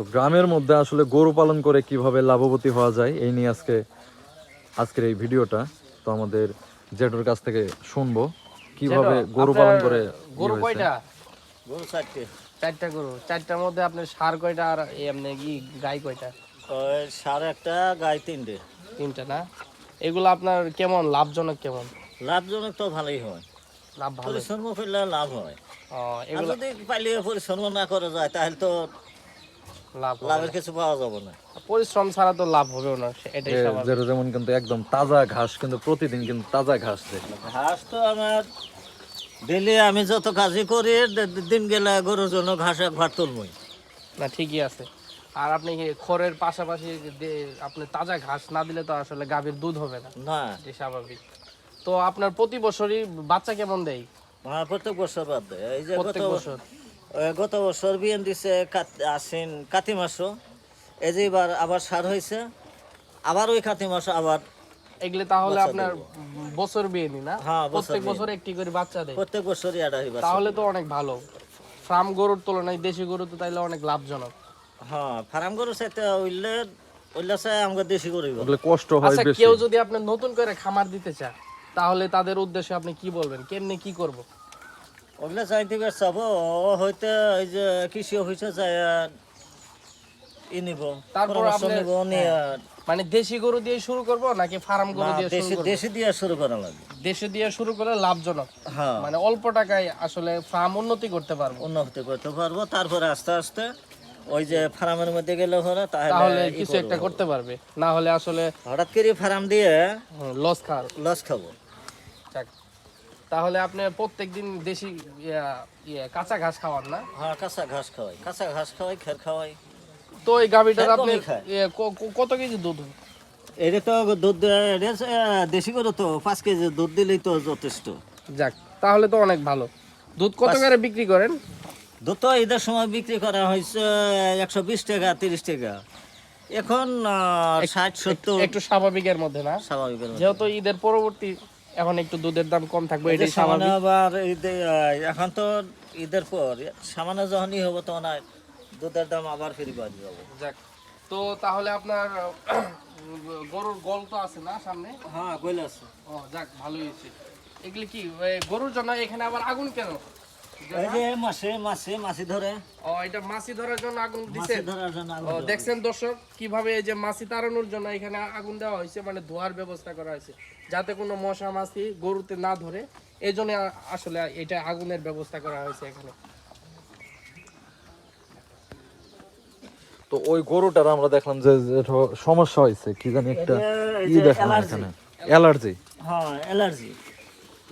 তো গ্রামের মধ্যে আসলে গরু পালন করে কিভাবে লাভবতী হওয়া যায় এই নিয়ে আজকের এই ভিডিওটা। তো আমাদের জেঠুর কাছ থেকে শুনবো কিভাবে গরু পালন করে। গরু কয়টা? গরু চারটে। চারটা গরু। চারটার মধ্যে আপনার ষাঁড় কয়টা আর এমনি কি গাই কয়টা? ষাঁড় একটা, গাই তিনটে। তিনটা না? এগুলো আপনার কেমন লাভজনক? কেমন লাভজনক তো ভালোই হয়, লাভ? ভালো। পরিশ্রম করলে লাভ হয়। আর এগুলো যদি পাইলে পরিশ্রম না করা যায় তাহলে তো লাভের কিছু পাওয়া যাবে না। পরিশ্রম ছাড়া তো লাভ হবে না, এটাই স্বাভাবিক। যেমন কিন্তু একদম তাজা ঘাস, কিন্তু প্রতিদিন কিন্তু তাজা ঘাস দেখলাম। ঘাস তো আমার ডেলি আমি যত কাজই করি দিন গেলে গরুর জন্য ঘাস একবার তুলবই না, ঠিকই আছে। আর আপনি কি খড়ের পাশাপাশি আপনি তাজা ঘাস না দিলে তো আসলে গাভীর দুধ হবে না, না। এটাই স্বাভাবিক। তো আপনার প্রতি বছরই বাচ্চা কেমন দেয়? প্রত্যেক বছর বাদ দেয়। এই যে প্রত্যেক বছর? গত বছর বিয়ান দিছে আশ্বিন কাতি মাসও, এই যে এবার আবার সার হয়েছে, আবার ওই কাতি মাস আবার। এগুলো তাহলে আপনার বছর বিয়েনি না? হ্যাঁ, প্রত্যেক বছর একটি করে বাচ্চা দেয়? প্রত্যেক বছরই এটা হইবা। তাহলে তো অনেক ভালো। ফার্ম গরুর তুলনায় দেশি গরু তো তাইলে অনেক লাভজনক। হ্যাঁ, ফার্ম গরু চাইতে ওইলে চাই আমাকে দেশি গরু। ওগুলো কষ্ট হয় আচ্ছা, বেশি। কেউ যদি আপনি নতুন করে খামার দিতে চায় তাহলে তাদের উদ্দেশ্যে আপনি কি বলবেন? কেমনে কি করব? ওগুলো চাইতে চাবো হয়তো এই যে কৃষি অফিসে যায় নিব, তারপর আপনি মানে দেশি গরু দিয়ে শুরু করব নাকি ফার্ম গরু দিয়ে শুরু করব? দেশি দিয়ে শুরু করা লাগবে। দেশি দিয়ে শুরু করলে লাভজনক। হ্যাঁ, মানে অল্প টাকায় আসলে ফার্ম উন্নতি করতে পারবো। উন্নতি করতে পারবো। তারপরে আস্তে আস্তে ওই যে ফার্মের মধ্যে গেলে পরে তাহলে কিছু একটা করতে পারবে, না হলে আসলে হঠাৎ করে ফার্ম দিয়ে লস খাবো। তাহলে আপনি প্রত্যেকদিন দেশি কাঁচা ঘাস খাওয়ান না? হ্যাঁ, কাঁচা ঘাস খাওয়াই, খের খাওয়াই। তো এই গাভীটার খের আপনি কমই খায়। কত কেজি দুধ? এটা তো দুধ দেশি গরু তো 5 কেজি দুধ দিলেই তো যথেষ্ট। যাক, তাহলে তো অনেক ভালো। দুধ কত করে বিক্রি করেন? দুধ তো ঈদের সময় বিক্রি করা হয়েছে 120 টাকা, 30 টাকা। এখন 60-70। একটু স্বাভাবিকের মধ্যে না? স্বাভাবিকের মধ্যে। যেহেতু ঈদের পরবর্তী, এখন একটু দুধের দাম কম থাকবে, এটাই স্বাভাবিক। আবার এখন তো ঈদের পর সামান্য যখনই হবো তখন দুধের দাম আবার ফিরে বাড়ি যাবো। যাক, তো তাহলে আপনার গরুর গল তো আছে না সামনে? হ্যাঁ, গোল আছে। ও যাক, ভালোই হয়েছে। এগুলি কি গরুর জন্য? এখানে আবার আগুন কেন? এই যে মাছি ধরে। ও, এটা মাছি ধরার জন্য আগুন মাছি দিছে? ধরার জন্য আগুন ও, দেওয়া দেখছেন দর্শক কিভাবে এই যে মাছি তাড়ানোর জন্য এখানে আগুন দেওয়া হয়েছে, মানে ধোয়ার ব্যবস্থা করা হয়েছে যাতে কোনো মশা মাছি গরুতে না ধরে। এই জন্য আসলে এটা আগুনের ব্যবস্থা করা হয়েছে এখানে। তো ওই গরুটার আমরা দেখলাম যে সমস্যা হয়েছে, কি জানি একটা দেখলাম এখানে, অ্যালার্জি। হ্যাঁ, অ্যালার্জি।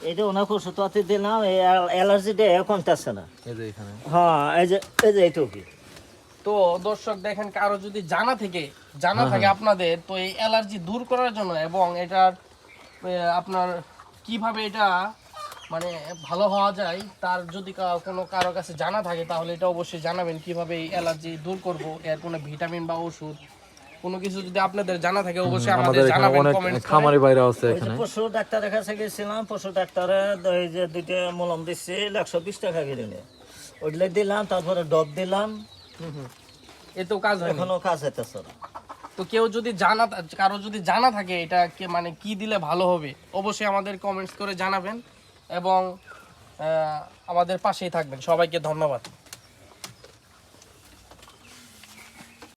এটা ওনার ওষুধ দিলাম, এই অ্যালার্জিটা কমতেছে না। এই যে এখানে। হ্যাঁ, এই যে এইটুকু। তো দর্শক দেখেন, কারো যদি জানা থাকে আপনাদের, তো এই অ্যালার্জি দূর করার জন্য এবং এটার আপনার কিভাবে এটা মানে ভালো হওয়া যায়, তার যদি কারো কাছে জানা থাকে তাহলে এটা অবশ্যই জানাবেন কিভাবে এই অ্যালার্জি দূর করব। এর কোনো ভিটামিন বা ওষুধ কোনো কিছু যদি আপনাদের জানা থাকে অবশ্যই আমাদের জানাবেন কমেন্টস করে। খামারি বাইরে আছে এখানে। পশু ডাক্তারের কাছে গেছিলাম, পশু ডাক্তারে এই যে 2টা মলম দিচ্ছে 120 টাকা কিনে, ওইগুলো দিলাম, তারপরে ডব দিলাম। এতেও কাজ হয়? এখনো কাজ হইতেছে না। তো কারো যদি জানা থাকে এটা মানে কি দিলে ভালো হবে, অবশ্যই আমাদের কমেন্টস করে জানাবেন এবং আমাদের পাশেই থাকবেন। সবাইকে ধন্যবাদ।